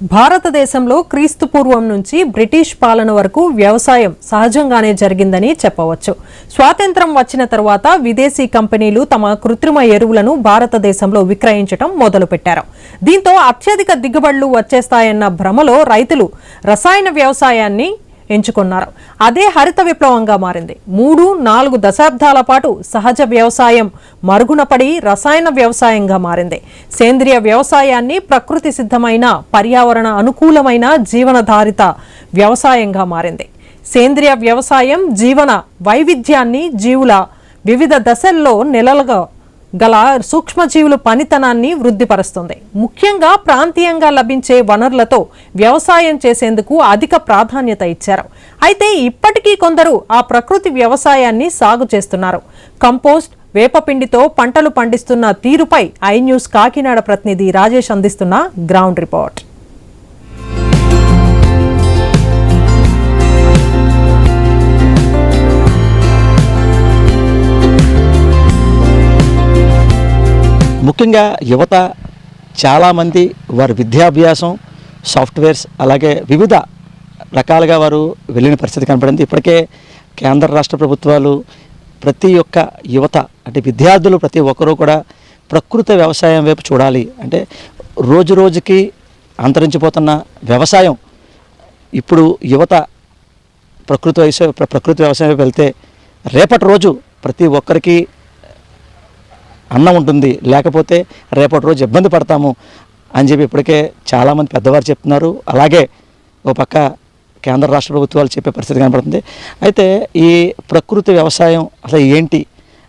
భారతదేశంలో క్రీస్తు పూర్వం నుంచి బ్రిటిష్ పాలన వరకు వ్యవసాయం సహజంగానే జరిగిందని చెప్పవచ్చు. స్వాతంత్ర్యం వచ్చిన తర్వాత విదేశీ కంపెనీలు తమ కృత్రిమ ఎరువులను భారతదేశంలో విక్రయించడం మొదలుపెట్టారు. దీంతో అత్యధిక దిగుబడులు వచ్చేస్తాయన్న భ్రమలో రైతులు రసాయన వ్యవసాయాన్ని ఎంచుకున్నారు. అదే హరిత విప్లవంగా మారింది. 3-4 దశాబ్దాల పాటు సహజ వ్యవసాయం మరుగున పడి రసాయన వ్యవసాయంగా మారింది. సేంద్రియ వ్యవసాయాన్ని ప్రకృతి సిద్ధమైన పర్యావరణ అనుకూలమైన జీవనాధారిత వ్యవసాయంగా మారింది. సేంద్రియ వ్యవసాయం జీవన వైవిధ్యాన్ని, జీవుల వివిధ దశల్లో నెలలుగా గల సూక్ష్మజీవుల పనితనాన్ని వృద్ధిపరుస్తుంది. ముఖ్యంగా ప్రాంతీయంగా లభించే వనరులతో వ్యవసాయం చేసేందుకు అధిక ప్రాధాన్యత ఇచ్చారు. అయితే ఇప్పటికీ కొందరు ఆ ప్రకృతి వ్యవసాయాన్ని సాగు చేస్తున్నారు. కంపోస్ట్, వేపపిండితో పంటలు పండిస్తున్న తీరుపై ఐ న్యూస్ కాకినాడ ప్రతినిధి రాజేష్ అందిస్తున్న గ్రౌండ్ రిపోర్ట్. ముఖ్యంగా యువత చాలామంది వారి విద్యాభ్యాసం, సాఫ్ట్వేర్స్, అలాగే వివిధ రకాలుగా వారు వెళ్ళిన పరిస్థితి కనపడింది. ఇప్పటికే కేంద్ర రాష్ట్ర ప్రభుత్వాలు ప్రతి ఒక్క యువత అంటే విద్యార్థులు ప్రతి ఒక్కరూ కూడా ప్రకృతి వ్యవసాయం వైపు చూడాలి, అంటే రోజు రోజుకి అంతరించిపోతున్న వ్యవసాయం ఇప్పుడు యువత ప్రకృతి వ్యవసాయం వైపు వెళ్తే రేపటి రోజు ప్రతి ఒక్కరికి అన్నం ఉంటుంది, లేకపోతే రేపటి రోజు ఇబ్బంది పడతాము అని చెప్పి ఇప్పటికే చాలామంది పెద్దవారు చెప్తున్నారు. అలాగే ఓ పక్క కేంద్ర రాష్ట్ర ప్రభుత్వాలు చెప్పే పరిస్థితి కనపడుతుంది. అయితే ఈ ప్రకృతి వ్యవసాయం అసలు ఏంటి,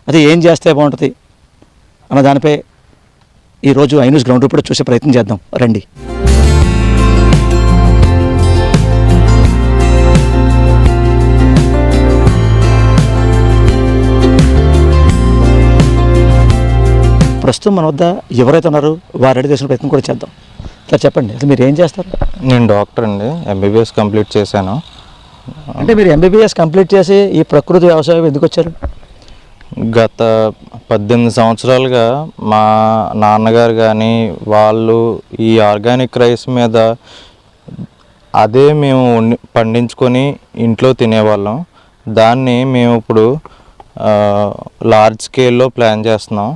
అది ఏం చేస్తే బాగుంటుంది అన్న దానిపై ఈరోజు ఐ న్యూస్ గ్రౌండ్ రిపోర్ట్ చూసే ప్రయత్నం చేద్దాం రండి. ప్రస్తుతం మన వద్ద ఎవరైతే ఉన్నారో వారు రెడీ చేసిన ప్రయత్నం కూడా చేద్దాం. సార్ చెప్పండి, అసలు మీరు ఏం చేస్తారు? నేను డాక్టర్ అండి, ఎంబీబీఎస్ కంప్లీట్ చేశాను. అంటే మీరు ఎంబీబీఎస్ కంప్లీట్ చేసి ఈ ప్రకృతి వ్యవసాయం ఎందుకు వచ్చారు? గత 18 సంవత్సరాలుగా మా నాన్నగారు కానీ వాళ్ళు ఈ ఆర్గానిక్ రైస్ మీద అదే మేము పండించుకొని ఇంట్లో తినేవాళ్ళం. దాన్ని మేము ఇప్పుడు లార్జ్ స్కేల్లో ప్లాన్ చేస్తున్నాం.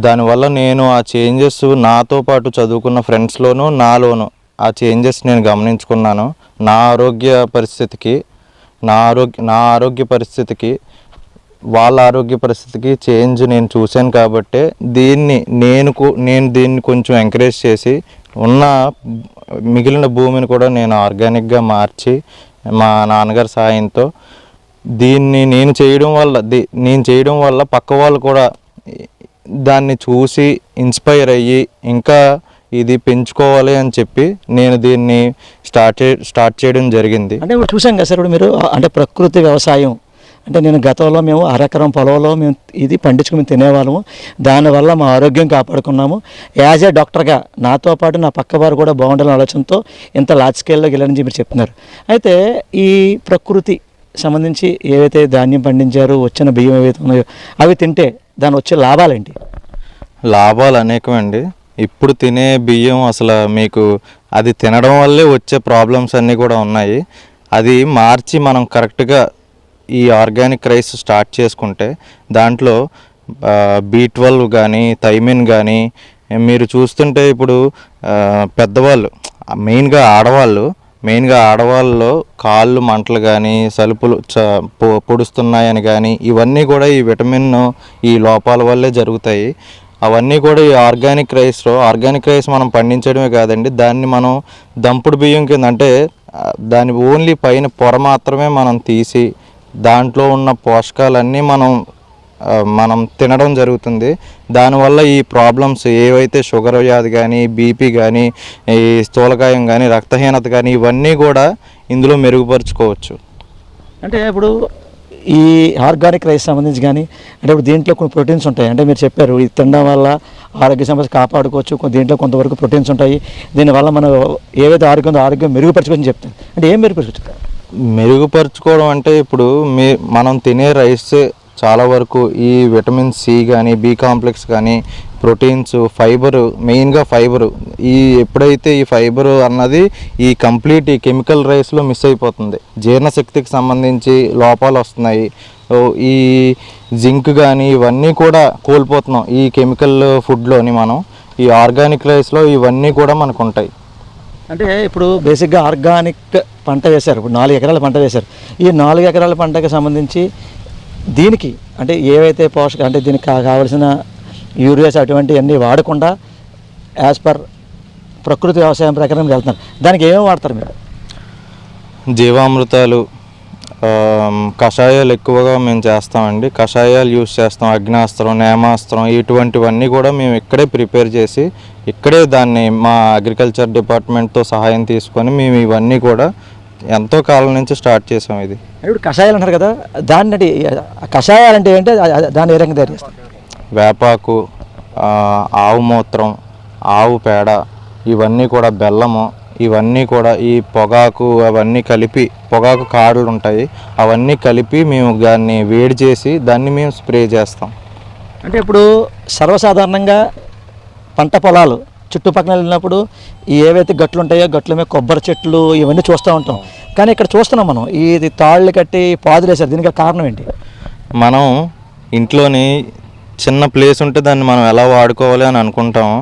దానివల్ల నేను ఆ చేంజెస్ నాతో పాటు చదువుకున్న ఫ్రెండ్స్లోనూ నాలోనూ ఆ చేంజెస్ నేను గమనించుకున్నాను. నా ఆరోగ్య పరిస్థితికి వాళ్ళ ఆరోగ్య పరిస్థితికి చేంజ్ నేను చూశాను. కాబట్టి నేను దీన్ని కొంచెం ఎంకరేజ్ చేసి ఉన్న మిగిలిన భూమిని కూడా నేను ఆర్గానిక్గా మార్చి మా నాన్నగారి సాయంతో దీన్ని నేను చేయడం వల్ల పక్క వాళ్ళు కూడా దాన్ని చూసి ఇన్స్పైర్ అయ్యి ఇంకా ఇది పెంచుకోవాలి అని చెప్పి నేను దీన్ని స్టార్ట్ చేయడం జరిగింది. అంటే ఇప్పుడు చూసాం కదా సార్, ఇప్పుడు మీరు అంటే ప్రకృతి వ్యవసాయం అంటే నేను గతంలో మేము అరెకరం పొలంలో మేము ఇది పండించుకుని తినేవాళ్ళము, దానివల్ల మా ఆరోగ్యం కాపాడుకున్నాము. యాజ్ ఏ డాక్టర్గా నాతో పాటు నా పక్క వారు కూడా బాగుండాలనే ఆలోచనతో ఇంత లార్జ్ స్కేల్లోకి వెళ్ళాలని మీరు చెప్తున్నారు. అయితే ఈ ప్రకృతి సంబంధించి ఏవైతే ధాన్యం పండించారో వచ్చిన బియ్యం ఏవైతే ఉన్నాయో అవి తింటే దాని వచ్చే లాభాలేంటి? లాభాలు అనేకమండి. ఇప్పుడు తినే బియ్యం అసలు మీకు అది తినడం వల్లే వచ్చే ప్రాబ్లమ్స్ అన్నీ కూడా ఉన్నాయి. అది మార్చి మనం కరెక్ట్గా ఈ ఆర్గానిక్ రైస్ స్టార్ట్ చేసుకుంటే దాంట్లో B12 కానీ థైమిన్ కానీ మీరు చూస్తుంటే ఇప్పుడు పెద్దవాళ్ళు మెయిన్గా ఆడవాళ్ళలో కాళ్ళు మంటలు కానీ సలుపులు పొడుస్తున్నాయని కానీ ఇవన్నీ కూడా ఈ విటమిన్ ఈ లోపాల వల్లే జరుగుతాయి. అవన్నీ కూడా ఈ ఆర్గానిక్ రైస్ మనం పండించడమే కాదండి, దాన్ని మనం దంపుడు బియ్యం కింద అంటే దాని ఓన్లీ పైన పొర మాత్రమే మనం తీసి దాంట్లో ఉన్న పోషకాలన్నీ మనం తినడం జరుగుతుంది. దానివల్ల ఈ ప్రాబ్లమ్స్ ఏవైతే షుగర్ వ్యాధి కానీ, బీపీ కానీ, ఈ స్థూలకాయం కానీ, రక్తహీనత కానీ ఇవన్నీ కూడా ఇందులో మెరుగుపరుచుకోవచ్చు. అంటే ఇప్పుడు ఈ ఆర్గానిక్ రైస్ సంబంధించి కానీ అంటే ఇప్పుడు దీంట్లో కొన్ని ప్రోటీన్స్ ఉంటాయి, అంటే మీరు చెప్పారు ఇది తినడం వల్ల ఆరోగ్య సమస్య కాపాడుకోవచ్చు, దీంట్లో కొంతవరకు ప్రోటీన్స్ ఉంటాయి, దీనివల్ల మనం ఏవైతే ఆరోగ్యం మెరుగుపరచుకోవచ్చని చెప్తారు. అంటే ఏం మెరుగుపరుచుకోవడం అంటే ఇప్పుడు మనం తినే రైస్ చాలా వరకు ఈ విటమిన్ సి కానీ, బి కాంప్లెక్స్ కానీ ప్రోటీన్స్, ఫైబరు, మెయిన్గా ఫైబరు. ఎప్పుడైతే ఈ ఫైబరు అన్నది ఈ కంప్లీట్ ఈ కెమికల్ రైస్లో మిస్ అయిపోతుంది, జీర్ణశక్తికి సంబంధించి లోపాలు వస్తున్నాయి. ఈ జింక్ కానీ ఇవన్నీ కూడా కోల్పోతున్నాం ఈ కెమికల్ ఫుడ్లోని. మనం ఈ ఆర్గానిక్ రైస్లో ఇవన్నీ కూడా మనకు ఉంటాయి. అంటే ఇప్పుడు బేసిక్గా ఆర్గానిక్ పంట వేశారు, ఇప్పుడు 4 ఎకరాల పంట వేశారు. ఈ 4 ఎకరాల పంటకి సంబంధించి దీనికి అంటే ఏవైతే పోషక అంటే దీనికి కావాల్సిన యూరియాస్ అటువంటివన్నీ వాడకుండా యాజ్ పర్ ప్రకృతి వ్యవసాయం ప్రకారం వెళ్తున్నారు. దానికి ఏమేమి వాడతారు మీరు? జీవామృతాలు, కషాయాలు ఎక్కువగా మేము చేస్తామండి. కషాయాలు యూస్ చేస్తాం, అగ్నాస్త్రం, నేమాస్త్రం, ఇటువంటివన్నీ కూడా మేము ఇక్కడే ప్రిపేర్ చేసి ఇక్కడే దాన్ని మా అగ్రికల్చర్ డిపార్ట్మెంట్తో సహాయం తీసుకొని మేము ఇవన్నీ కూడా ఎంతో కాలం నుంచి స్టార్ట్ చేసాం. ఇది ఇప్పుడు కషాయాలు అంటారు కదా, దాన్ని కషాయాలు అంటే ఏంటి, దాన్ని ఏ రకంగా తయారు చేస్తారు? వేపాకు, ఆవు మూత్రం, ఆవు పేడ, ఇవన్నీ కూడా బెల్లము, ఇవన్నీ కూడా ఈ పొగాకు అవన్నీ కలిపి, పొగాకు కాడలు ఉంటాయి అవన్నీ కలిపి మేము దాన్ని వేడి చేసి దాన్ని మేము స్ప్రే చేస్తాం. అంటే ఇప్పుడు సర్వసాధారణంగా పంట పొలాలు చుట్టుపక్కల వెళ్ళినప్పుడు ఏవైతే గట్లు ఉంటాయో గట్ల మీద కొబ్బరి చెట్లు ఇవన్నీ చూస్తూ ఉంటాం. కానీ ఇక్కడ చూస్తున్నాం మనం ఇది తాళ్ళు కట్టి పాదులు వేశారు. దీనికి కారణం ఏంటి? మనం ఇంట్లోని చిన్న ప్లేస్ ఉంటే దాన్ని మనం ఎలా వాడుకోవాలి అని అనుకుంటాము.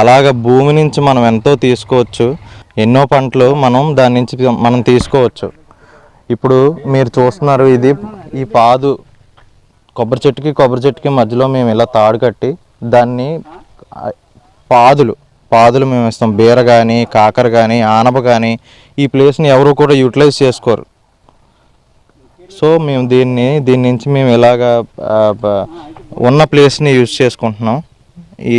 అలాగ భూమి నుంచి మనం ఎంతో తీసుకోవచ్చు, ఎన్నో పంటలు మనం దాని నుంచి మనం తీసుకోవచ్చు. ఇప్పుడు మీరు చూస్తున్నారు, ఇది ఈ పాదు కొబ్బరి చెట్టుకి మధ్యలో మేము ఇలా తాడు కట్టి దాన్ని పాదులు మేము ఇస్తాం. బీర కానీ, కాకర కానీ, ఆనప కానీ ఈ ప్లేస్ని ఎవరు కూడా యూటిలైజ్ చేసుకోరు. సో మేము దీని నుంచి మేము ఇలాగా ఉన్న ప్లేస్ని యూజ్ చేసుకుంటున్నాం. ఈ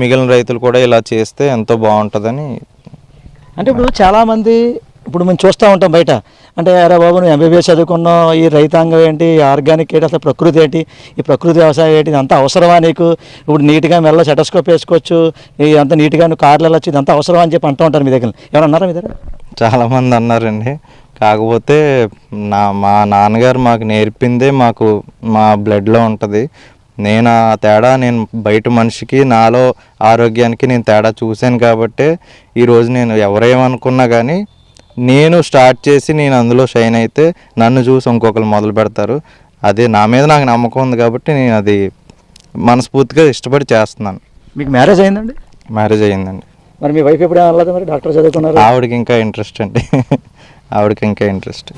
మిగిలిన రైతులు కూడా ఇలా చేస్తే ఎంతో బాగుంటుందని. అంటే ఇప్పుడు చాలామంది ఇప్పుడు మేము చూస్తూ ఉంటాం బయట, అంటే అరే బాబు నువ్వు ఎంబీబీఎస్ చదువుకున్నావు, ఈ రైతాంగం ఏంటి, ఆర్గానిక్ ఏంటి, అసలు ప్రకృతి ఏంటి, ఈ ప్రకృతి వ్యవసాయం ఏంటి, ఇదంతా అవసరమా నీకు, ఇప్పుడు నీట్గా మెల్ల సెటస్కోప్ వేసుకోవచ్చు, అంత నీట్గా నువ్వు కార్లు వెళ్ళొచ్చు, ఇదంతా అవసరమా అని చెప్పి అంటూ ఉంటారు. మీ దగ్గర ఏమైనా అన్నారా? మీ దగ్గర చాలామంది అన్నారండి. కాకపోతే మా నాన్నగారు మాకు నేర్పిందే మా బ్లడ్లో ఉంటుంది. నేను ఆ తేడా బయట మనిషికి నాలో ఆరోగ్యానికి నేను తేడా చూశాను కాబట్టి ఈరోజు నేను ఎవరేమనుకున్నా కానీ నేను స్టార్ట్ చేసి నేను అందులో షైన్ అయితే నన్ను చూసి ఇంకొకరు మొదలు పెడతారు. అదే నా మీద నాకు నమ్మకం ఉంది కాబట్టి నేను అది మనస్ఫూర్తిగా ఇష్టపడి చేస్తున్నాను. మీకు మ్యారేజ్ అయిందండి? మ్యారేజ్ అయ్యిందండి. మరి మీ వైఫ్ ఎప్పుడు అనలేదు మరి డాక్టర్ చదువుకున్నారు? ఆవిడకి ఇంకా ఇంట్రెస్ట్ అండి. ఆవిడకి ఇంకా ఇంట్రెస్ట్.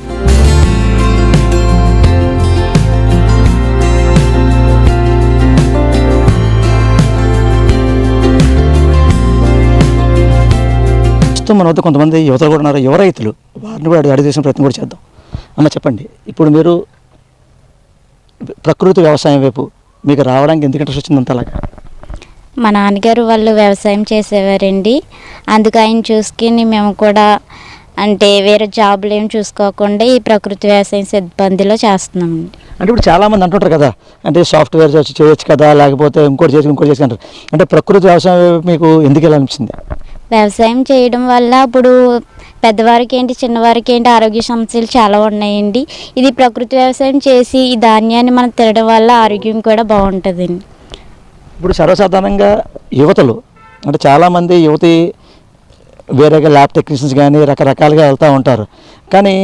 మన వద్ద కొంతమంది యువతలు కూడా ఉన్నారు, యువ రైతులు, వారిని కూడా అడిగి చేసిన ప్రయత్నం కూడా చేద్దాం. అమ్మ చెప్పండి, ఇప్పుడు మీరు ప్రకృతి వ్యవసాయం వైపు మీకు రావడానికి ఎందుకు ఇంట్రెస్ట్ వచ్చింది అంతలాగా? మా నాన్నగారు వాళ్ళు వ్యవసాయం చేసేవారండి, అందుకు ఆయన చూసుకుని మేము కూడా అంటే వేరే జాబులు ఏం చూసుకోకుండా ఈ ప్రకృతి వ్యవసాయం సిబ్బందిలో చేస్తున్నామండి. అంటే ఇప్పుడు చాలామంది అంటుంటారు కదా, అంటే సాఫ్ట్వేర్ చేయొచ్చు కదా, లేకపోతే ఇంకోటి చేసి అంటారు. అంటే ప్రకృతి వ్యవసాయం మీకు ఎందుకు ఎలా అనిపించింది? వ్యవసాయం చేయడం వల్ల ఇప్పుడు పెద్దవారికి ఏంటి, చిన్నవారికి ఏంటి, ఆరోగ్య సమస్యలు చాలా ఉన్నాయండి. ఇది ప్రకృతి వ్యవసాయం చేసి ఈ ధాన్యాన్ని మనం తినడం వల్ల ఆరోగ్యం కూడా బాగుంటుందండి. ఇప్పుడు సర్వసాధారణంగా యువతలు అంటే చాలామంది యువతి వేరేగా ల్యాబ్ టెక్నీషియన్స్ కానీ రకరకాలుగా వెళ్తూ ఉంటారు. కానీ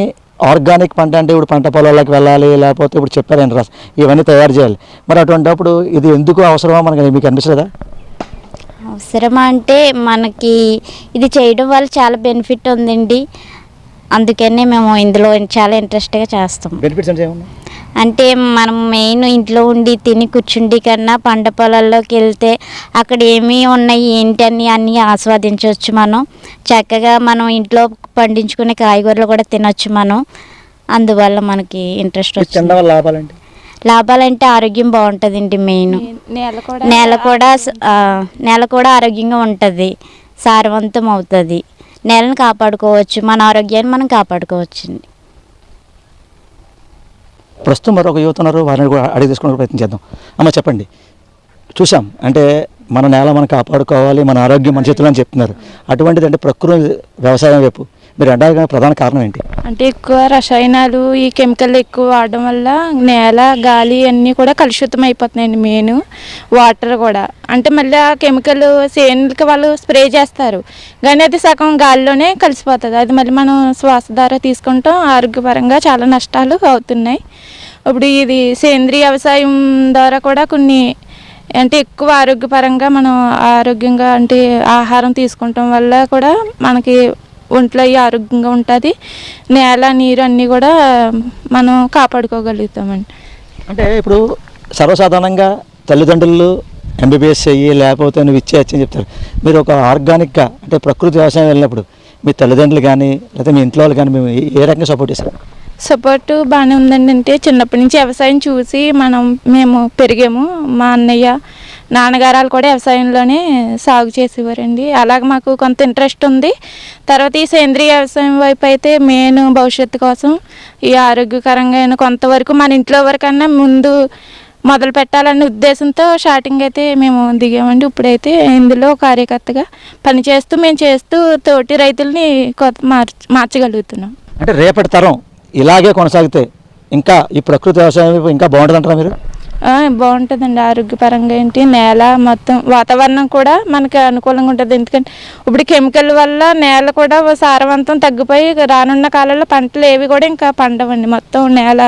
ఆర్గానిక్ పంట అంటే ఇప్పుడు పంట పొలాల్లోకి వెళ్ళాలి, లేకపోతే ఇప్పుడు చెప్పారండి రసం ఇవన్నీ తయారు చేయాలి. మరి అటువంటిప్పుడు ఇది ఎందుకు అవసరమో మనకి మీకు అనిపించలేదా? అవసరమా అంటే మనకి ఇది చేయడం వల్ల చాలా బెనిఫిట్ ఉందండి, అందుకనే మేము ఇందులో చాలా ఇంట్రెస్ట్గా చేస్తాం. బెనిఫిట్స్ అంటే ఏమన్నా అంటే మనం మెయిన్ ఇంట్లో ఉండి తిని కూర్చుండి కన్నా పంట పొలాల్లోకి వెళ్తే అక్కడ ఏమి ఉన్నాయి ఏంటి అని అన్నీ ఆస్వాదించవచ్చు. మనం చక్కగా మనం ఇంట్లో పండించుకునే కాయగూరలు కూడా తినొచ్చు మనం. అందువల్ల మనకి ఇంట్రెస్ట్ వచ్చింది. లాభాలంటే ఆరోగ్యం బాగుంటుందండి. మెయిన్ నేల కూడా ఆరోగ్యంగా ఉంటుంది, సారవంతం అవుతుంది, నేలను కాపాడుకోవచ్చు, మన ఆరోగ్యాన్ని మనం కాపాడుకోవచ్చండి. ప్రస్తుతం మరొక యువత ఉన్నారు, వారిని కూడా అడిగి తీసుకునే ప్రయత్నం చేద్దాం. అమ్మ చెప్పండి, చూసాం అంటే మన నేల మనం కాపాడుకోవాలి, మన ఆరోగ్యం మన చేతుల్లో అని చెప్తున్నారు. అటువంటిది అంటే ప్రకృతి వ్యవసాయం వైపు మీరు అనడానికి ప్రధాన కారణం ఏంటి? అంటే ఎక్కువ రసాయనాలు ఈ కెమికల్ ఎక్కువ వాడడం వల్ల నేల గాలి అన్నీ కూడా కలుషితం అయిపోతున్నాయండి. మెయిన్ వాటర్ కూడా అంటే మళ్ళీ ఆ కెమికల్ సేనులకి వాళ్ళు స్ప్రే చేస్తారు కానీ అది సగం గాలిలోనే కలిసిపోతుంది. అది మళ్ళీ మనం శ్వాస ద్వారా తీసుకుంటాం, ఆరోగ్యపరంగా చాలా నష్టాలు అవుతున్నాయి. ఇప్పుడు ఇది సేంద్రీయ వ్యవసాయం ద్వారా కూడా కొన్ని అంటే ఎక్కువ ఆరోగ్యపరంగా మనం ఆరోగ్యంగా అంటే ఆహారం తీసుకుంటాం వల్ల కూడా మనకి ఒంట్లో ఆరోగ్యంగా ఉంటుంది, నేల నీరు అన్నీ కూడా మనం కాపాడుకోగలుగుతామండి. అంటే ఇప్పుడు సర్వసాధారణంగా తల్లిదండ్రులు ఎంబీబీఎస్ అయ్యి లేకపోతే నువ్వు ఇచ్చేయచ్చు అని చెప్తారు. మీరు ఒక ఆర్గానిక్గా అంటే ప్రకృతి వ్యవసాయం వెళ్ళినప్పుడు మీ తల్లిదండ్రులు కానీ లేకపోతే మీ ఇంట్లో వాళ్ళు కానీ మేము ఏ రకంగా సపోర్ట్ చేశారు? సపోర్ట్ బాగానే ఉందండి. అంటే చిన్నప్పటి నుంచి వ్యవసాయం చూసి మేము పెరిగాము. మా అన్నయ్య నాన్నగారాలు కూడా వ్యవసాయంలోనే సాగు చేసేవారండి. అలాగ మాకు కొంత ఇంట్రెస్ట్ ఉంది. తర్వాత ఈ సేంద్రీయ వ్యవసాయం వైపు అయితే మెయిన్ భవిష్యత్తు కోసం ఈ ఆరోగ్యకరంగా కొంతవరకు మన ఇంట్లో వరకన్నా ముందు మొదలు పెట్టాలనే ఉద్దేశంతో స్టార్టింగ్ అయితే మేము దిగామండి. ఇప్పుడైతే ఇందులో కార్యకర్తగా పనిచేస్తూ మేము చేస్తూ తోటి రైతుల్ని మార్చగలుగుతున్నాం. అంటే రేపటి తరం ఇలాగే కొనసాగితే ఇంకా ఈ ప్రకృతి వ్యవసాయం ఇంకా బాగుంటుందంటారా మీరు? బాగుంటుందండి. ఆరోగ్యపరంగా ఏంటి నేల మొత్తం వాతావరణం కూడా మనకి అనుకూలంగా ఉంటుంది. ఎందుకంటే ఇప్పుడు కెమికల్ వల్ల నేల కూడా సారవంతం తగ్గిపోయి రానున్న కాలంలో పంటలు ఏవి కూడా ఇంకా పండవండి. మొత్తం నేల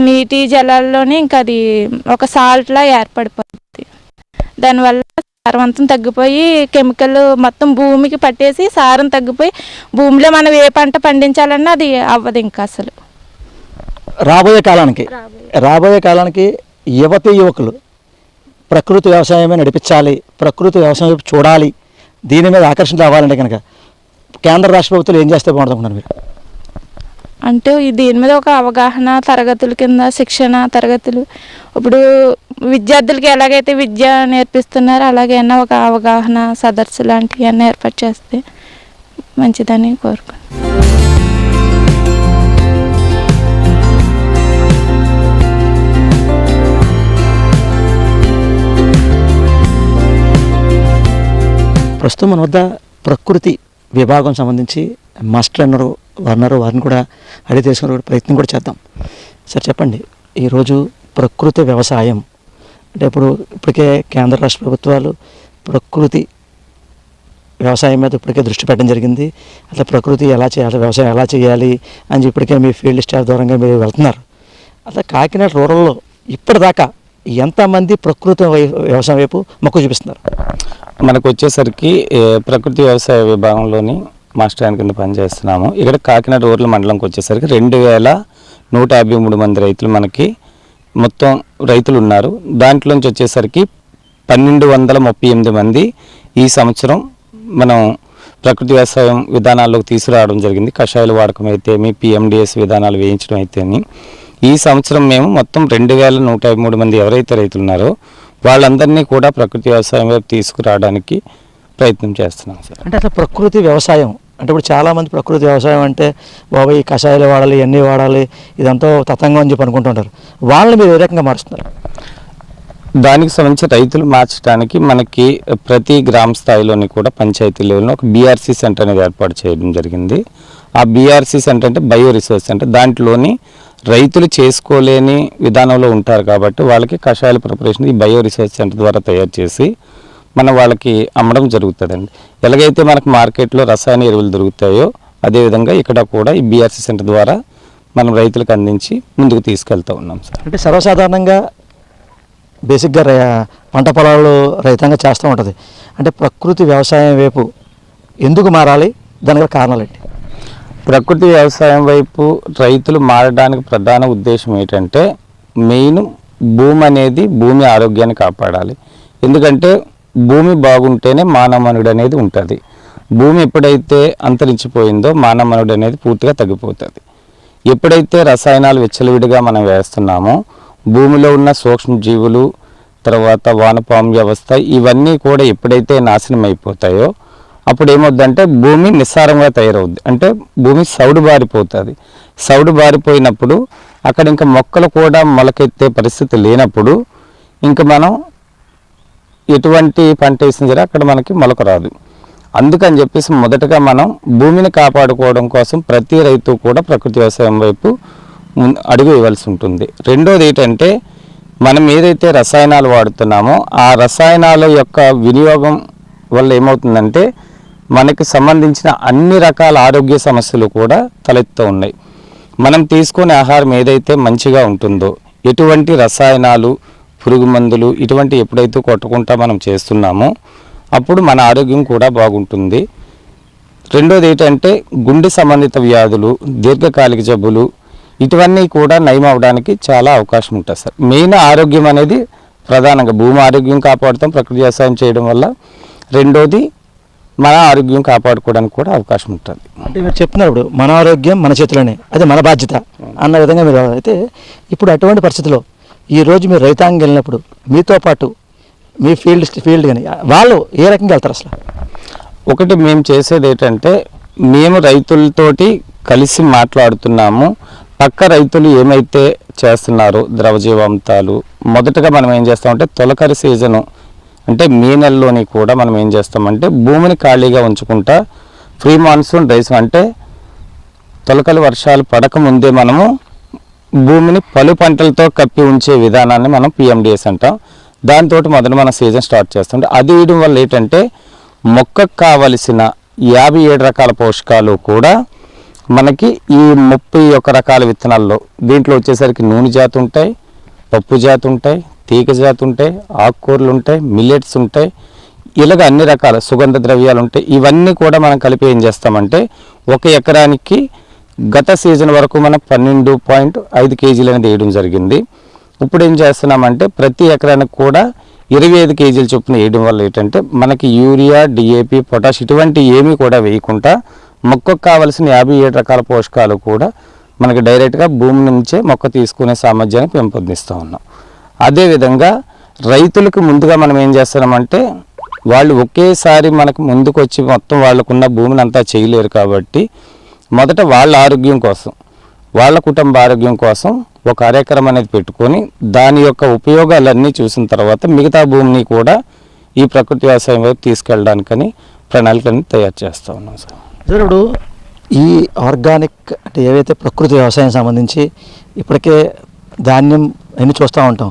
నీటి జలాల్లోనే ఇంకా అది ఒక సాల్ట్లా ఏర్పడిపోతుంది. దానివల్ల సారవంతం తగ్గిపోయి కెమికల్ మొత్తం భూమికి పట్టేసి సారం తగ్గిపోయి భూమిలో మనం ఏ పంట పండించాలన్నా అది అవ్వదు ఇంకా అసలు. రాబోయే కాలానికి యువతి యువకులు ప్రకృతి వ్యవసాయమే నడిపించాలి, ప్రకృతి వ్యవసాయం వైపు చూడాలి, దీని మీద ఆకర్షణ రావాలంటే కనుక కేంద్ర రాష్ట్ర ప్రభుత్వాలు ఏం చేస్తే బాగుంటుందనుకుంటున్నారు మీరు? అంటే దీని మీద ఒక అవగాహన తరగతుల కింద శిక్షణ తరగతులు ఇప్పుడు విద్యార్థులకి ఎలాగైతే విద్య నేర్పిస్తున్నారో అలాగైనా ఒక అవగాహన సదస్సు లాంటివన్నీ ఏర్పాటు చేస్తే మంచిదని కోరుకుంటున్నాను. ప్రస్తుతం మన వద్ద ప్రకృతి విభాగం సంబంధించి మాస్టర్ అన్నారు వారిని కూడా అడిగి తెలుసుకునే ప్రయత్నం కూడా చేద్దాం. సార్ చెప్పండి, ఈరోజు ప్రకృతి వ్యవసాయం అంటే ఇప్పటికే కేంద్ర రాష్ట్ర ప్రభుత్వాలు ప్రకృతి వ్యవసాయం మీద ఇప్పటికే దృష్టి పెట్టడం జరిగింది. అట్లా ప్రకృతి ఎలా చేయాలి, వ్యవసాయం ఎలా చేయాలి అని ఇప్పటికే మీ ఫీల్డ్ స్టాఫ్ ద్వారా మీరు వెళ్తున్నారు. అట్లా కాకినాడ రూరల్లో ఇప్పటిదాకా ఎంతమంది ప్రకృతి వ్యవసాయం వైపు మొక్కు చూపిస్తున్నారు? మనకు వచ్చేసరికి ప్రకృతి వ్యవసాయ విభాగంలోని మాస్టర్ హ్యాండ్ కింద పనిచేస్తున్నాము. ఇక్కడ కాకినాడ రూరల్ మండలంకి వచ్చేసరికి 2153 మంది రైతులు మనకి మొత్తం రైతులు ఉన్నారు. దాంట్లోంచి వచ్చేసరికి 1238 మంది ఈ సంవత్సరం మనం ప్రకృతి వ్యవసాయం విధానాల్లోకి తీసుకురావడం జరిగింది. కషాయాల వాడకం అయితేమి, పిఎండిఎస్ విధానాలు వేయించడం అయితేమి. ఈ సంవత్సరం మేము మొత్తం 2153 మంది ఎవరైతే రైతులు ఉన్నారో వాళ్ళందరినీ కూడా ప్రకృతి వ్యవసాయం వైపు తీసుకురావడానికి ప్రయత్నం చేస్తున్నాం సార్. అంటే అసలు ప్రకృతి వ్యవసాయం అంటే ఇప్పుడు చాలామంది ప్రకృతి వ్యవసాయం అంటే బాబా ఈ కషాయాలు వాడాలి, ఇవన్నీ వాడాలి, ఇదంతా తతంగం అని చెప్పి అనుకుంటుంటారు. వాళ్ళని మీరు ఏ రకంగా మారుస్తున్నారు? దానికి సంబంధించి రైతులు మార్చడానికి మనకి ప్రతి గ్రామ స్థాయిలోని కూడా పంచాయతీ లెవెల్లో ఒక బీఆర్సీ సెంటర్ అనేది ఏర్పాటు చేయడం జరిగింది. ఆ బీఆర్సీ సెంటర్ అంటే బయో రిసోర్స్ సెంటర్. దాంట్లోని రైతులు చేసుకోలేని విధానంలో ఉంటారు కాబట్టి వాళ్ళకి కషాయాల ప్రిపరేషన్ ఈ బయో రిసోర్స్ సెంటర్ ద్వారా తయారు చేసి మనం వాళ్ళకి అమ్మడం జరుగుతుందండి. ఎలాగైతే మనకు మార్కెట్లో రసాయన ఎరువులు దొరుకుతాయో అదేవిధంగా ఇక్కడ కూడా ఈ బీఆర్సీ సెంటర్ ద్వారా మనం రైతులకు అందించి ముందుకు తీసుకెళ్తూ ఉన్నాం సార్. అంటే సర్వసాధారణంగా బేసిక్గా పంట పొలాలు రైతాంగం చేస్తూ ఉంటుంది. అంటే ప్రకృతి వ్యవసాయం వైపు ఎందుకు మారాలి, దానికి కారణాలు ఏంటి? ప్రకృతి వ్యవసాయం వైపు రైతులు మారడానికి ప్రధాన ఉద్దేశం ఏంటంటే మెయిన్ భూమి అనేది భూమి ఆరోగ్యాన్ని కాపాడాలి. ఎందుకంటే భూమి బాగుంటేనే మానవమనుడు అనేది ఉంటుంది. భూమి ఎప్పుడైతే అంతరించిపోయిందో మానవమనుడు అనేది పూర్తిగా తగ్గిపోతుంది. ఎప్పుడైతే రసాయనాలు విచ్చలవిడిగా మనం వేస్తున్నామో భూమిలో ఉన్న సూక్ష్మజీవులు తర్వాత వానపాము వ్యవస్థ ఇవన్నీ కూడా ఎప్పుడైతే నాశనం అయిపోతాయో అప్పుడు ఏమవుద్దంటే భూమి నిస్సారంగా తయారవుద్ది. అంటే భూమి సౌడు బారిపోతుంది. సౌడు బారిపోయినప్పుడు అక్కడ ఇంకా మొక్కలు కూడా మొలకెత్తే పరిస్థితి లేనప్పుడు ఇంకా మనం ఎటువంటి పంట వేసినా సరే అక్కడ మనకి మొలక రాదు. అందుకని చెప్పేసి మొదటగా మనం భూమిని కాపాడుకోవడం కోసం ప్రతి రైతు కూడా ప్రకృతి వ్యవసాయం వైపు అడుగు ఇవ్వాల్సి ఉంటుంది. రెండోది ఏంటంటే మనం ఏదైతే రసాయనాలు వాడుతున్నామో ఆ రసాయనాల యొక్క వినియోగం వల్ల ఏమవుతుందంటే మనకి సంబంధించిన అన్ని రకాల ఆరోగ్య సమస్యలు కూడా తలెత్తుతూ ఉన్నాయి. మనం తీసుకునే ఆహారం ఏదైతే మంచిగా ఉంటుందో, ఎటువంటి రసాయనాలు, పురుగు మందులు ఇటువంటి ఎప్పుడైతే కొట్టుకుంటా మనం చేస్తున్నామో అప్పుడు మన ఆరోగ్యం కూడా బాగుంటుంది. రెండోది ఏంటంటే గుండె సంబంధిత వ్యాధులు, దీర్ఘకాలిక జబ్బులు ఇటువన్నీ కూడా నయం అవడానికి చాలా అవకాశం ఉంటుంది సార్. మెయిన్ ఆరోగ్యం అనేది ప్రధానంగా భూమి ఆరోగ్యం కాపాడుతాం ప్రకృతి వ్యవసాయం చేయడం వల్ల. రెండోది మన ఆరోగ్యం కాపాడుకోవడానికి కూడా అవకాశం ఉంటుంది. అంటే మీరు చెప్తున్నారు ఇప్పుడు మన ఆరోగ్యం మన చేతిలోనే, అది మన బాధ్యత అన్న విధంగా మీరు అయితే ఇప్పుడు అటువంటి పరిస్థితిలో ఈరోజు మీరు రైతాంగం వెళ్ళినప్పుడు మీతో పాటు మీ ఫీల్డ్ కానీ వాళ్ళు ఏ రకంగా వెళ్తారు అసలు? ఒకటి మేము చేసేది ఏంటంటే మేము రైతులతోటి కలిసి మాట్లాడుతున్నాము. పక్క రైతులు ఏమైతే చేస్తున్నారో ద్రవజీవాంతాలు మొదటగా మనం ఏం చేస్తామంటే తొలకరి సీజను అంటే మే నెలలోని కూడా మనం ఏం చేస్తామంటే భూమిని ఖాళీగా ఉంచుకుంటా ప్రీ మాన్సూన్ రైస్ అంటే తొలకరి వర్షాలు పడకముందే మనము భూమిని పలు పంటలతో కప్పి ఉంచే విధానాన్ని మనం పిఎండిఎస్ అంటాం. దాంతో మొదట మన సీజన్ స్టార్ట్ చేస్తుంటే అది వేయడం వల్ల ఏంటంటే మొక్కకు కావలసిన 57 రకాల పోషకాలు కూడా మనకి ఈ 31 రకాల విత్తనాల్లో దీంట్లో వచ్చేసరికి నూనె జాతి ఉంటాయి, పప్పు జాతి ఉంటాయి, తీగ జాతి ఉంటాయి, ఆకుకూరలు ఉంటాయి, మిల్లెట్స్ ఉంటాయి, ఇలాగ అన్ని రకాల సుగంధ ద్రవ్యాలు ఉంటాయి. ఇవన్నీ కూడా మనం కలిపి ఏం చేస్తామంటే 1 ఎకరానికి గత సీజన్ వరకు మనం 12.5 కేజీలు అనేది వేయడం జరిగింది. ఇప్పుడు ఏం చేస్తున్నామంటే ప్రతి ఎకరానికి కూడా 25 కేజీల చొప్పున వేయడం వల్ల ఏంటంటే మనకి యూరియా, డిఏపి, పొటాష్ ఇటువంటి ఏమీ కూడా వేయకుండా మొక్కకు కావలసిన 57 రకాల పోషకాలు కూడా మనకి డైరెక్ట్గా భూమి నుంచే మొక్క తీసుకునే సామర్థ్యాన్ని పెంపొందిస్తూ ఉన్నాం. అదేవిధంగా రైతులకు ముందుగా మనం ఏం చేస్తున్నామంటే వాళ్ళు ఒకేసారి మనకు ముందుకు వచ్చి మొత్తం వాళ్ళకున్న భూమిని అంతా చేయలేరు కాబట్టి మొదట వాళ్ళ ఆరోగ్యం కోసం, వాళ్ళ కుటుంబ ఆరోగ్యం కోసం ఒక కార్యక్రమం అనేది పెట్టుకొని దాని యొక్క ఉపయోగాలన్నీ చూసిన తర్వాత మిగతా భూమిని కూడా ఈ ప్రకృతి వ్యవసాయం వైపు తీసుకెళ్ళడానికని ప్రణాళికని తయారు చేస్తూ ఉన్నాం సార్. సార్ ఇప్పుడు ఈ ఆర్గానిక్ అంటే ఏవైతే ప్రకృతి వ్యవసాయం సంబంధించి ఇప్పటికే ధాన్యం అన్నీ చూస్తూ ఉంటాం,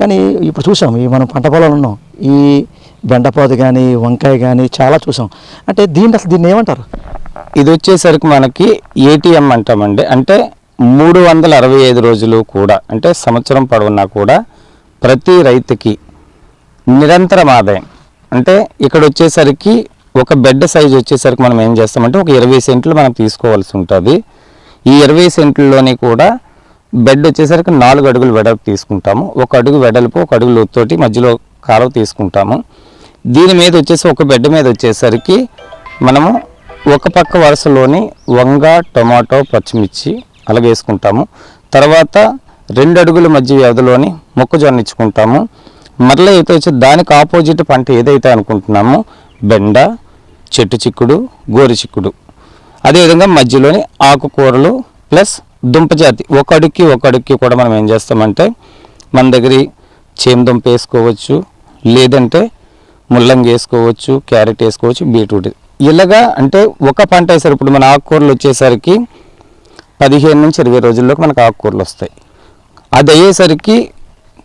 కానీ ఇప్పుడు చూసాం ఈ మనం పంట పొలాలు ఉన్నాం, ఈ బెండపాదు కానీ వంకాయ కానీ చాలా చూసాం. అంటే దీన్ని ఏమంటారు? ఇది వచ్చేసరికి మనకి ఏటీఎం అంటామండి. అంటే 365 రోజులు కూడా అంటే సంవత్సరం పొడవునా కూడా ప్రతి రైతుకి నిరంతరం ఆదాయం. అంటే ఇక్కడ వచ్చేసరికి ఒక బెడ్ సైజు వచ్చేసరికి మనం ఏం చేస్తామంటే ఒక 20 సెంట్లు మనం తీసుకోవాల్సి ఉంటుంది. ఈ 20 సెంట్లలోని కూడా బెడ్ వచ్చేసరికి 4 అడుగులు వెడల్పు తీసుకుంటాము. 1 అడుగు వెడల్పు 1 అడుగు లోతుతోటి మధ్యలో కాలువ తీసుకుంటాము. దీని మీద వచ్చేసి ఒక బెడ్ మీద వచ్చేసరికి మనము ఒక పక్క వరుసలోని వంగ, టొమాటో, పచ్చిమిర్చి అలాగే వేసుకుంటాము. తర్వాత 2 అడుగుల మధ్య వ్యవధిలోని మొక్కజొన్న ఇచ్చుకుంటాము. మరలా అయితే వచ్చి దానికి ఆపోజిట్ పంట ఏదైతే అనుకుంటున్నామో బెండ, చెట్టు చిక్కుడు, గోరు చిక్కుడు, అదేవిధంగా మధ్యలోని ఆకుకూరలు ప్లస్ దుంపజాతి 1 అడుగుకి కూడా మనం ఏం చేస్తామంటే మన దగ్గర చేమదుంప వేసుకోవచ్చు, లేదంటే ముల్లంగి వేసుకోవచ్చు, క్యారెట్ వేసుకోవచ్చు, బీట్రూట్ ఇలాగా. అంటే ఒక పంట వేసారు. ఇప్పుడు మన ఆకుకూరలు వచ్చేసరికి 15 నుంచి 20 రోజుల్లోకి మనకు ఆకుకూరలు వస్తాయి. అది అయ్యేసరికి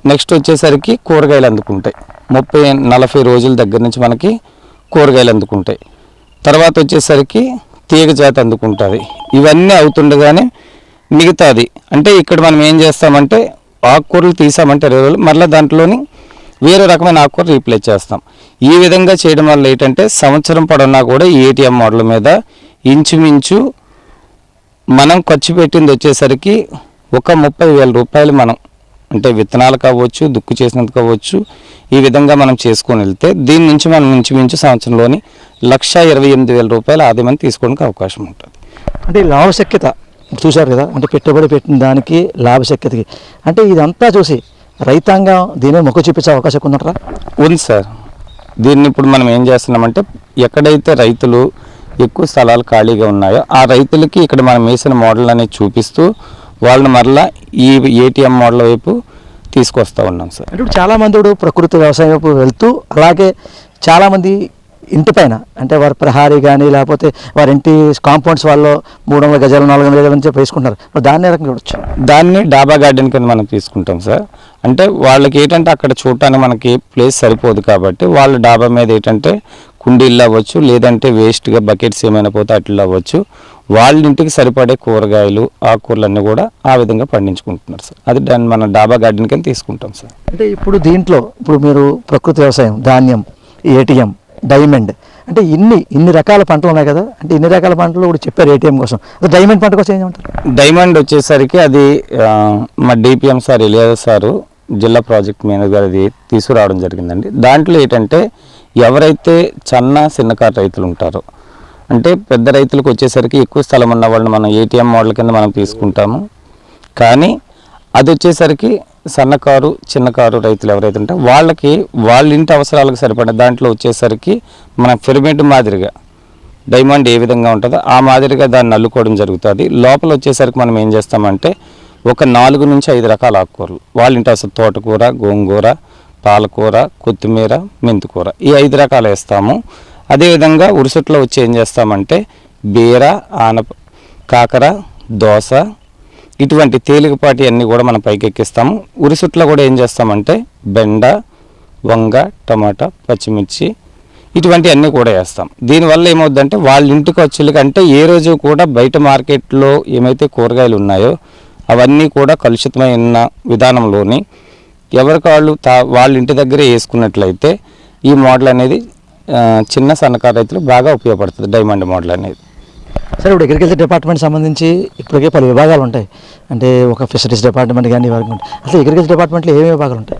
నెక్స్ట్ వచ్చేసరికి కూరగాయలు అందుకుంటాయి. 30-40 రోజుల దగ్గర నుంచి మనకి కూరగాయలు అందుకుంటాయి. తర్వాత వచ్చేసరికి తీగ జాతి అందుకుంటుంది. ఇవన్నీ అవుతుండగానే మిగతాది అంటే ఇక్కడ మనం ఏం చేస్తామంటే ఆకుకూరలు తీసామంటే 20 రోజులు మరలా దాంట్లోని వేరే రకమైన ఆకుకూర రీప్లేస్ చేస్తాం. ఈ విధంగా చేయడం వల్ల ఏంటంటే సంవత్సరం పొడవునా కూడా ఏటీఎం మోడల్ మీద ఇంచుమించు మనం ఖర్చు పెట్టింది వచ్చేసరికి ఒక 30,000 రూపాయలు మనం అంటే విత్తనాలు కావచ్చు, దుక్కు చేసినందుకు కావచ్చు, ఈ విధంగా మనం చేసుకొని వెళ్తే దీని నుంచి మనం ఇంచుమించు సంవత్సరంలోని 1,28,000 రూపాయలు ఆదాయం తీసుకోవడానికి అవకాశం ఉంటుంది. అంటే లాభశక్యత చూశారు కదా, అంటే పెట్టుబడి పెట్టిన దానికి లాభశక్యతకి అంటే ఇదంతా చూసి రైతాంగం దీని మొక్క చూపించే అవకాశం ఉందంటారా? ఉంది సార్. దీన్ని ఇప్పుడు మనం ఏం చేస్తున్నామంటే ఎక్కడైతే రైతులు ఎక్కువ స్థలాలు ఖాళీగా ఉన్నాయో ఆ రైతులకి ఇక్కడ మనం వేసిన మోడల్ అనేది చూపిస్తూ వాళ్ళని మరలా ఈ ఏటీఎం మోడల్ వైపు తీసుకొస్తూ ఉన్నాం సార్. అంటే చాలామంది ప్రకృతి వ్యవసాయం వైపు వెళ్తూ అలాగే చాలామంది ఇంటి పైన అంటే వారి ప్రహారీ కానీ లేకపోతే వారి ఇంటి కాంపౌండ్స్ వాళ్ళు 300 గజాలు 400 గజాలు అని చెప్పి వేసుకుంటారు, మరి దాన్ని ఏ రకంగా చూడొచ్చు? దాన్ని డాబా గార్డెన్ కింద మనం తీసుకుంటాం సార్. అంటే వాళ్ళకి ఏంటంటే అక్కడ చూడటానికి మనకి ప్లేస్ సరిపోదు కాబట్టి వాళ్ళు డాబా మీద ఏంటంటే కుండీల్లో అవ్వచ్చు, లేదంటే వేస్ట్గా బకెట్స్ ఏమైనా పోతే అట్లా అవ్వచ్చు, వాళ్ళ ఇంటికి సరిపడే కూరగాయలు ఆకుకూరలు అన్నీ కూడా ఆ విధంగా పండించుకుంటున్నారు సార్. అది దాన్ని మనం డాబా గార్డెన్ కింద తీసుకుంటాం సార్. అంటే ఇప్పుడు దీంట్లో ఇప్పుడు మీరు ప్రకృతి వ్యవసాయం, ధాన్యం, ఏటీఎం, డైమండ్ అంటే ఇన్ని రకాల పంటలు ఉన్నాయి కదా, అంటే ఇన్ని రకాల పంటలు కూడా చెప్పారు ఏటీఎం కోసం, అది డైమండ్ పంట కోసం ఏం చేయమంటారు? డైమండ్ వచ్చేసరికి అది మా డిపిఎం సార్ ఎలియాజర్ సారు జిల్లా ప్రాజెక్ట్ మేనేజర్ అది తీసుకురావడం జరిగిందండి. దాంట్లో ఏంటంటే ఎవరైతే చిన్నకారు రైతులు ఉంటారో, అంటే పెద్ద రైతులకు వచ్చేసరికి ఎక్కువ స్థలం ఉన్న వాళ్ళని మనం ఏటీఎం మోడల్ కింద మనం తీసుకుంటాము. కానీ అది వచ్చేసరికి సన్నకారు చిన్నకారు రైతులు ఎవరైతే ఉంటే వాళ్ళకి వాళ్ళ ఇంటి అవసరాలకు సరిపడే దాంట్లో వచ్చేసరికి మన పిరమిడ్ మాదిరిగా డైమండ్ ఏ విధంగా ఉంటుందో ఆ మాదిరిగా దాన్ని అల్లుకోవడం జరుగుతుంది. లోపల వచ్చేసరికి మనం ఏం చేస్తామంటే ఒక 4 నుంచి 5 రకాల ఆకుకూరలు వాళ్ళ ఇంటి అసలు తోటకూర, గోంగూర, పాలకూర, కొత్తిమీర, మెంతికూర ఈ 5 రకాలు వేస్తాము. అదేవిధంగా ఉరుసుట్లో వచ్చి ఏం చేస్తామంటే బీర, కాకర, దోస ఇటువంటి తేలికపాటి అన్నీ కూడా మనం పైకి ఎక్కిస్తాము. ఉరుసుట్లో కూడా ఏం చేస్తామంటే బెండ, వంగ, టమాటా, పచ్చిమిర్చి ఇటువంటి అన్నీ కూడా వేస్తాం. దీనివల్ల ఏమవుద్దంటే వాళ్ళ ఇంటికి వచ్చేళ్ళకి అంటే ఏ రోజు కూడా బయట మార్కెట్లో ఏమైతే కూరగాయలు ఉన్నాయో అవన్నీ కూడా కలుషితమైన విధానంలోని ఎవరికి వాళ్ళు వాళ్ళ ఇంటి దగ్గరే వేసుకున్నట్లయితే ఈ మోడల్ అనేది చిన్న సన్నకారు రైతులు బాగా ఉపయోగపడుతుంది డైమండ్ మోడల్ అనేది. సరే, ఇప్పుడు అగ్రికల్చర్ డిపార్ట్మెంట్ సంబంధించి ఇప్పటికే పలు విభాగాలు ఉంటాయి, అంటే ఒక ఫిషరీస్ డిపార్ట్మెంట్ కానీ అసలు అగ్రికల్చర్ డిపార్ట్మెంట్లో ఏమేమి విభాగాలు ఉంటాయి?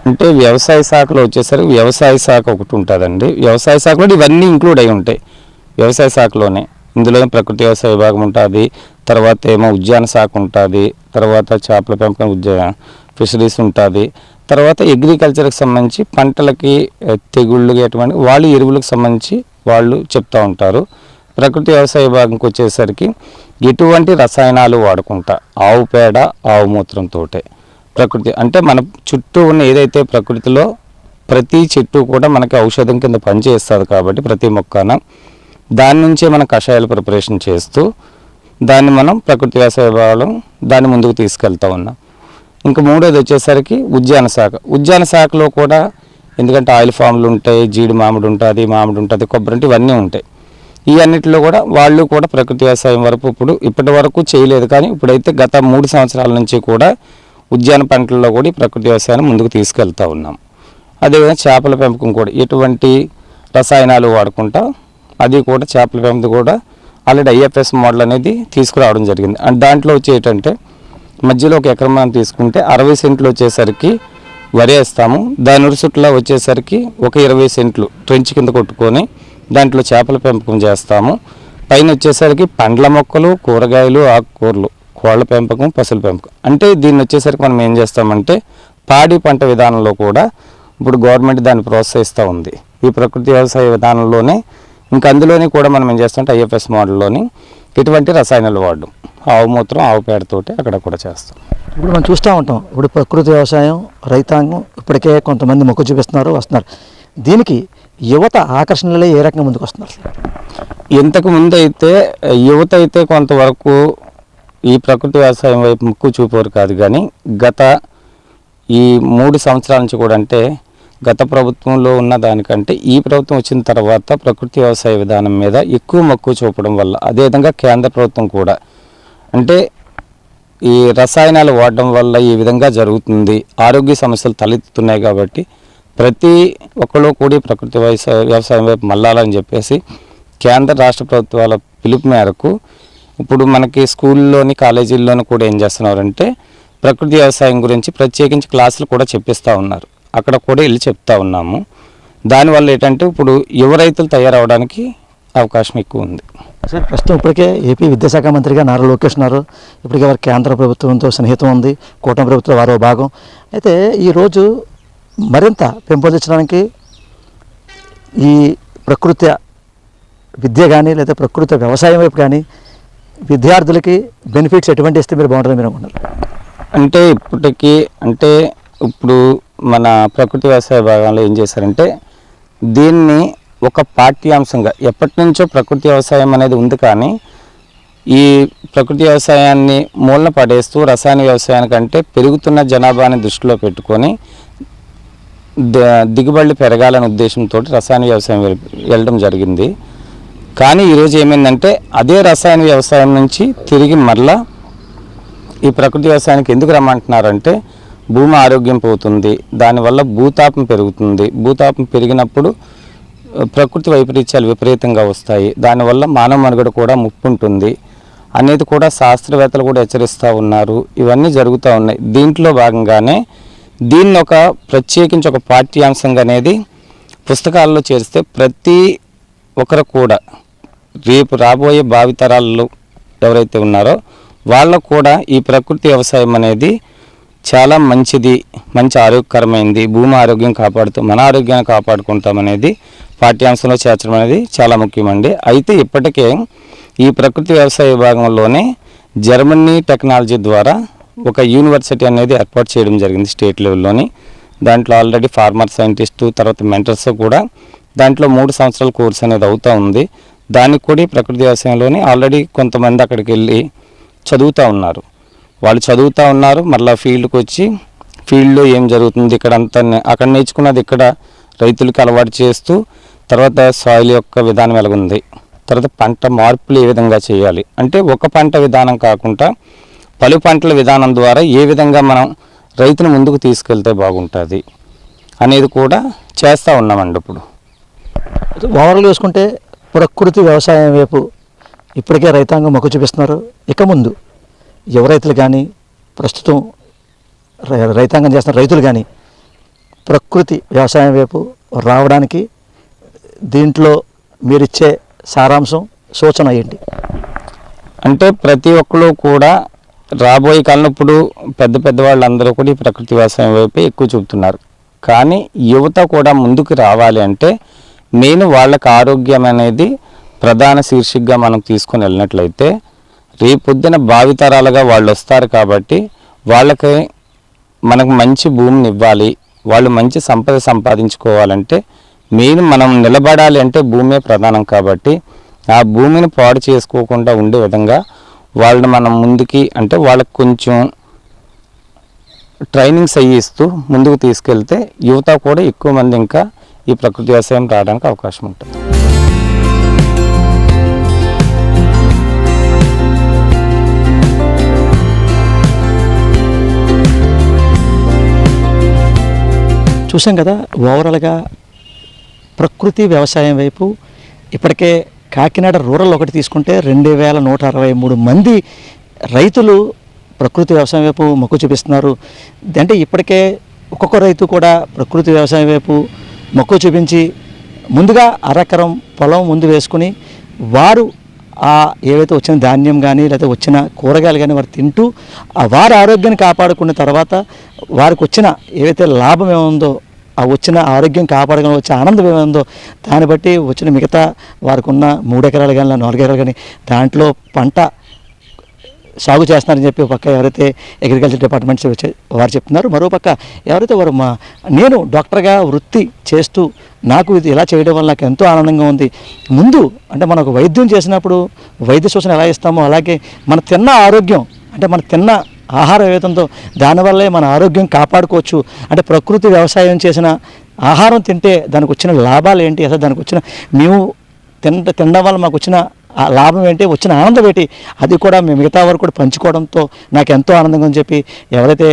అంటే వ్యవసాయ శాఖలో వచ్చేసరికి వ్యవసాయ శాఖ ఒకటి ఉంటుందండి. వ్యవసాయ శాఖలో ఇవన్నీ ఇంక్లూడ్ అయి ఉంటాయి. వ్యవసాయ శాఖలోనే ఇందులో ప్రకృతి వ్యవసాయ విభాగం ఉంటుంది, తర్వాత ఏమో ఉద్యాన శాఖ ఉంటుంది, తర్వాత చేపల పెంపకం ఫిషరీస్ ఉంటుంది, తర్వాత అగ్రికల్చర్కి సంబంధించి పంటలకి తెగుళ్ళు ఎటువంటి వాళ్ళు ఎరువులకు సంబంధించి వాళ్ళు చెప్తూ ఉంటారు. ప్రకృతి వ్యవసాయ విభాగంకి వచ్చేసరికి ఎటువంటి రసాయనాలు వాడకుండా ఆవు పేడ, ఆవు మూత్రంతో ప్రకృతి అంటే మన చుట్టూ ఉన్న ఏదైతే ప్రకృతిలో ప్రతి చెట్టు కూడా మనకి ఔషధం కింద పనిచేస్తుంది కాబట్టి ప్రతి మొక్కన దాని నుంచే మనం కషాయాలు ప్రిపరేషన్ చేస్తూ దాన్ని మనం ప్రకృతి వ్యవసాయ విభాగం దాన్ని ముందుకు తీసుకెళ్తూ ఉన్నాం. ఇంకా మూడోది వచ్చేసరికి ఉద్యాన శాఖలో కూడా ఎందుకంటే ఆయిల్ ఫామ్లు ఉంటాయి, జీడి మామిడి ఉంటుంది, కొబ్బరి అంటే ఇవన్నీ ఉంటాయి. ఈ అన్నిటిలో కూడా వాళ్ళు కూడా ప్రకృతి వ్యవసాయం వరకు ఇప్పటి వరకు చేయలేదు, కానీ ఇప్పుడైతే గత 3 సంవత్సరాల నుంచి కూడా ఉద్యాన పంటల్లో కూడా ఈ ప్రకృతి వ్యవసాయాన్ని ముందుకు తీసుకెళ్తూ ఉన్నాం. అదేవిధంగా చేపల పెంపకం కూడా ఎటువంటి రసాయనాలు వాడకుండా అది కూడా చేపల పెంపకం కూడా ఆల్రెడీ ఐఎఫ్ఎస్ మోడల్ అనేది తీసుకురావడం జరిగింది. అండ్ దాంట్లో వచ్చి ఏంటంటే మధ్యలో ఒక ఎకరం మనం తీసుకుంటే 60 సెంట్లు వచ్చేసరికి వరి వేస్తాము. దాని ఉరుసుట్లో వచ్చేసరికి ఒక 20 సెంట్లు ట్రెంచ్ కింద కొట్టుకొని దాంట్లో చేపల పెంపకం చేస్తాము. పైన వచ్చేసరికి పండ్ల మొక్కలు, కూరగాయలు, ఆకుకూరలు, కోళ్ళ పెంపకం, పశువుల పెంపకం. అంటే దీన్ని వచ్చేసరికి మనం ఏం చేస్తామంటే పాడి పంట విధానంలో కూడా ఇప్పుడు గవర్నమెంట్ దాన్ని ప్రోత్సహిస్తూ ఉంది. ఈ ప్రకృతి వ్యవసాయ విధానంలోనే ఇంకా అందులోనే కూడా మనం ఏం చేస్తామంటే ఐఎఫ్ఎస్ మోడల్లోని ఎటువంటి రసాయనాలు వాడడం, ఆవు మూత్రం, ఆవు పేడతోటి అక్కడ కూడా చేస్తాం. ఇప్పుడు మనం చూస్తూ ఉంటాం, ఇప్పుడు ప్రకృతి వ్యవసాయం రైతాంగం ఇప్పటికే కొంతమంది మొగ్గు చూపిస్తున్నారు, వస్తున్నారు. దీనికి యువత ఆకర్షణలో ఏ రకంగా ముందుకు వస్తున్నారు? ఇంతకు ముందు అయితే యువత అయితే కొంతవరకు ఈ ప్రకృతి వ్యవసాయం వైపు ముక్కు చూపేవారు కాదు, కానీ గత ఈ 3 సంవత్సరాల నుంచి కూడా అంటే గత ప్రభుత్వంలో ఉన్న దానికంటే ఈ ప్రభుత్వం వచ్చిన తర్వాత ప్రకృతి వ్యవసాయ విధానం మీద ఎక్కువ మక్కువ చూపడం వల్ల, అదేవిధంగా కేంద్ర ప్రభుత్వం కూడా అంటే ఈ రసాయనాలు వాడడం వల్ల ఈ విధంగా జరుగుతుంది, ఆరోగ్య సమస్యలు తలెత్తుతున్నాయి కాబట్టి ప్రతి ఒక్కరు కూడి ప్రకృతి వ్యవసాయం వైపు మళ్ళాలని చెప్పేసి కేంద్ర రాష్ట్ర ప్రభుత్వాల పిలుపు మేరకు ఇప్పుడు మనకి స్కూల్లోని కాలేజీల్లోని కూడా ఏం చేస్తున్నారంటే ప్రకృతి వ్యవసాయం గురించి ప్రత్యేకించి క్లాసులు కూడా చెప్పిస్తూ ఉన్నారు. అక్కడ కూడా వెళ్ళి చెప్తా ఉన్నాము. దానివల్ల ఏంటంటే ఇప్పుడు యువ రైతులు తయారవడానికి అవకాశం ఎక్కువ ఉంది. సార్, ప్రస్తుతం ఇప్పటికే ఏపీ విద్యాశాఖ మంత్రిగా నారా లోకేష్ ఉన్నారు. ఇప్పటికే వారి కేంద్ర ప్రభుత్వంతో సన్నిహితం ఉంది, కూటమి ప్రభుత్వం వారో భాగం. అయితే ఈరోజు మరింత పెంపొందించడానికి ఈ ప్రకృతి విద్య కానీ లేదా ప్రకృతి వ్యవసాయం వైపు కానీ విద్యార్థులకి బెనిఫిట్స్ ఎటువంటి ఇస్తే మీరు బాగుంటుంది మీరు అనుకుంటారు? అంటే ఇప్పుడు మన ప్రకృతి వ్యవసాయ భాగంలో ఏం చేశారంటే దీన్ని ఒక పాఠ్యాంశంగా ఎప్పటి నుంచో ప్రకృతి వ్యవసాయం అనేది ఉంది, కానీ ఈ ప్రకృతి వ్యవసాయాన్ని మూలన పడేస్తూ రసాయన వ్యవసాయానికంటే పెరుగుతున్న జనాభాని దృష్టిలో పెట్టుకొని దిగుబడులు పెరగాలనే ఉద్దేశంతో రసాయన వ్యవసాయం వెళ్ళడం జరిగింది. కానీ ఈరోజు ఏమైందంటే అదే రసాయన వ్యవసాయం నుంచి తిరిగి మరలా ఈ ప్రకృతి వ్యవసాయానికి ఎందుకు రమ్మంటున్నారంటే భూమి ఆరోగ్యం పోతుంది, దానివల్ల భూతాపం పెరుగుతుంది, భూతాపం పెరిగినప్పుడు ప్రకృతి వైపరీత్యాలు విపరీతంగా వస్తాయి, దానివల్ల మానవ మనుగడ కూడా ముప్పు ఉంటుంది అనేది కూడా శాస్త్రవేత్తలు కూడా హెచ్చరిస్తూ ఉన్నారు. ఇవన్నీ జరుగుతూ ఉన్నాయి. దీంట్లో భాగంగానే దీన్ని ఒక ప్రత్యేకించి ఒక పాఠ్యాంశంగా అనేది పుస్తకాల్లో చేరిస్తే ప్రతి ఒక్కరు కూడా రేపు రాబోయే భావితరాల్లో ఎవరైతే ఉన్నారో వాళ్ళకు కూడా ఈ ప్రకృతి వ్యవసాయం అనేది చాలా మంచిది, మంచి ఆరోగ్యకరమైంది, భూమి ఆరోగ్యం కాపాడుతూ మన ఆరోగ్యాన్ని కాపాడుకుంటాం అనేది పాఠ్యాంశంలో చేర్చడం అనేది చాలా ముఖ్యమండి. అయితే ఇప్పటికే ఈ ప్రకృతి వ్యవసాయ విభాగంలోనే జర్మనీ టెక్నాలజీ ద్వారా ఒక యూనివర్సిటీ అనేది ఏర్పాటు చేయడం జరిగింది స్టేట్ లెవెల్లోని. దాంట్లో ఆల్రెడీ ఫార్మర్ సైంటిస్టు తర్వాత మెంటర్స్ కూడా దాంట్లో 3 సంవత్సరాల కోర్స్ అనేది అవుతూ ఉంది. దానికి కూడా ప్రకృతి వ్యవసాయంలోని ఆల్రెడీ కొంతమంది అక్కడికి వెళ్ళి చదువుతూ ఉన్నారు. వాళ్ళు చదువుతూ ఉన్నారు, మళ్ళీ ఫీల్డ్కి వచ్చి ఫీల్డ్లో ఏం జరుగుతుంది ఇక్కడ అంతా అక్కడ నేర్చుకున్నది ఇక్కడ రైతులకు అలవాటు చేస్తూ తర్వాత సాయిల్ యొక్క విధానం ఎలాగుంది, తర్వాత పంట మార్పులు ఏ విధంగా చేయాలి అంటే ఒక పంట విధానం కాకుండా పలు పంటల విధానం ద్వారా ఏ విధంగా మనం రైతును ముందుకు తీసుకెళ్తే బాగుంటుంది అనేది కూడా చేస్తూ ఉన్నామండి. ఇప్పుడు ఓవరాల్ చూసుకుంటే ప్రకృతి వ్యవసాయం వైపు ఇప్పటికే రైతాంగం మొగ్గు చూపిస్తున్నారు. ఇక ముందు యువ రైతులు కానీ ప్రస్తుతం రైతాంగం చేస్తున్న రైతులు కానీ ప్రకృతి వ్యవసాయం వైపు రావడానికి దీంట్లో మీరిచ్చే సారాంశం సూచన ఏంటి? అంటే ప్రతి ఒక్కరు కూడా రాబోయే కాలంలో ఇప్పుడు పెద్ద వాళ్ళందరూ కూడా ఈ ప్రకృతి వ్యవసాయం వైపు ఎక్కువ చూపుతున్నారు. కానీ యువత కూడా ముందుకు రావాలి అంటే మెయిన్ వాళ్ళకి ఆరోగ్యం అనేది ప్రధాన శీర్షికగా మనం తీసుకొని వెళ్ళినట్లయితే రేపొద్దున భావితరాలుగా వాళ్ళు వస్తారు. కాబట్టి వాళ్ళకి మనకు మంచి భూమిని ఇవ్వాలి, వాళ్ళు మంచి సంపద సంపాదించుకోవాలంటే మెయిన్ మనం నిలబడాలి అంటే భూమే ప్రధానం. కాబట్టి ఆ భూమిని పాడు చేసుకోకుండా ఉండే విధంగా వాళ్ళని మనం ముందుకి అంటే వాళ్ళకి కొంచెం ట్రైనింగ్స్ ఇస్తూ ముందుకు తీసుకెళ్తే యువత కూడా ఎక్కువ మంది ఇంకా ఈ ప్రకృతి వ్యవసాయం రావడానికి అవకాశం ఉంటుంది. చూసాం కదా, ఓవరాల్గా ప్రకృతి వ్యవసాయం వైపు ఇప్పటికే కాకినాడ రూరల్ ఒకటి తీసుకుంటే 2163 మంది రైతులు ప్రకృతి వ్యవసాయం వైపు మొగ్గు చూపిస్తున్నారు. అంటే ఇప్పటికే ఒక్కొక్క రైతు కూడా ప్రకృతి వ్యవసాయం వైపు మొగ్గు చూపించి ముందుగా అరెకరం పొలం ముందు వేసుకుని వారు ఏవైతే వచ్చిన ధాన్యం కానీ లేదా వచ్చిన కూరగాయలు కానీ వారు తింటూ వారి ఆరోగ్యాన్ని కాపాడుకున్న తర్వాత వారికి వచ్చిన ఏవైతే లాభం ఏముందో ఆ వచ్చిన ఆరోగ్యం కాపాడడం వచ్చే ఆనందం ఏముందో దాన్ని బట్టి వచ్చిన మిగతా వారికి ఉన్న 3 ఎకరాలు కానీ 4 ఎకరాలు కానీ దాంట్లో పంట సాగు చేస్తున్నారని చెప్పి ఒక పక్క ఎవరైతే అగ్రికల్చర్ డిపార్ట్మెంట్స్ వారు చెప్తున్నారు, మరో పక్క ఎవరైతే వారు నేను డాక్టర్గా వృత్తి చేస్తూ నాకు ఇది ఇలా చేయడం వల్ల నాకు ఎంతో ఆనందంగా ఉంది. ముందు అంటే మనకు వైద్యం చేసినప్పుడు వైద్య సూచన ఎలా ఇస్తామో అలాగే మన తిన్న ఆరోగ్యం అంటే మన తిన్న ఆహారం ఏదైతుందో దానివల్లే మన ఆరోగ్యం కాపాడుకోవచ్చు. అంటే ప్రకృతి వ్యవసాయం చేసిన ఆహారం తింటే దానికి వచ్చిన లాభాలు ఏంటి, అసలు దానికి వచ్చిన మేము తినడం వల్ల మాకు వచ్చిన లాభం ఏంటి, వచ్చిన ఆనందం ఏంటి, అది కూడా మేము మిగతా వారు కూడా పంచుకోవడంతో నాకు ఎంతో ఆనందంగా అని చెప్పి ఎవరైతే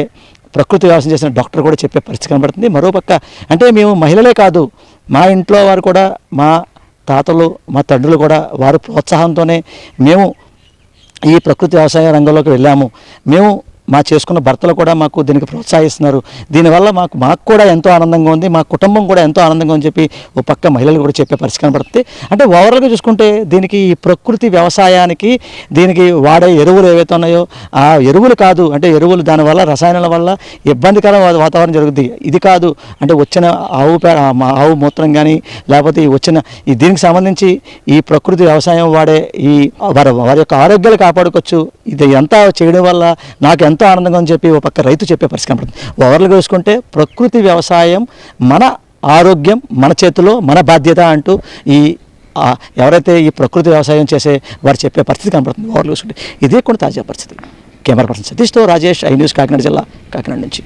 ప్రకృతి వ్యవసాయం చేసిన డాక్టర్ కూడా చెప్పే పరిస్థితి కనబడుతుంది. మరోపక్క అంటే మేము మహిళలే కాదు, మా ఇంట్లో వారు కూడా మా తాతలు మా తండ్రులు కూడా వారి ప్రోత్సాహంతోనే మేము ఈ ప్రకృతి వ్యవసాయ రంగంలోకి వెళ్ళాము. మేము మా చేసుకున్న భర్తలు కూడా మాకు దీనికి ప్రోత్సహిస్తున్నారు. దీనివల్ల మాకు కూడా ఎంతో ఆనందంగా ఉంది, మా కుటుంబం కూడా ఎంతో ఆనందంగా అని చెప్పి ఓ పక్క మహిళలు కూడా చెప్పే పరిస్థితి కనబడుతుంది. అంటే ఓవరాల్గా చూసుకుంటే దీనికి ఈ ప్రకృతి వ్యవసాయానికి దీనికి వాడే ఎరువులు ఏవైతే ఉన్నాయో ఆ ఎరువులు కాదు అంటే ఎరువులు దానివల్ల రసాయనాల వల్ల ఇబ్బందికర వాతావరణం జరుగుతుంది. ఇది కాదు అంటే వచ్చిన ఆవు మూత్రం కానీ లేకపోతే వచ్చిన దీనికి సంబంధించి ఈ ప్రకృతి వ్యవసాయం వాడే ఈ వారి యొక్క ఆరోగ్యాలు కాపాడుకోవచ్చు. ఇది ఎంత చేయడం వల్ల నాకు ఎంతో ఆనందంగా అని చెప్పి ఒక పక్క రైతు చెప్పే పరిస్థితి కనపడుతుంది. ఓవర్గా చూసుకుంటే ప్రకృతి వ్యవసాయం మన ఆరోగ్యం మన చేతిలో, మన బాధ్యత అంటూ ఎవరైతే ఈ ప్రకృతి వ్యవసాయం చేసే వారు చెప్పే పరిస్థితి కనబడుతుంది ఓవర్లు చూసుకుంటే. ఇదే కూడా తాజా పరిస్థితి. కెమెరా పర్సన్ సతీష్తో రాజేష్, ఐ న్యూస్, కాకినాడ జిల్లా, కాకినాడ నుంచి.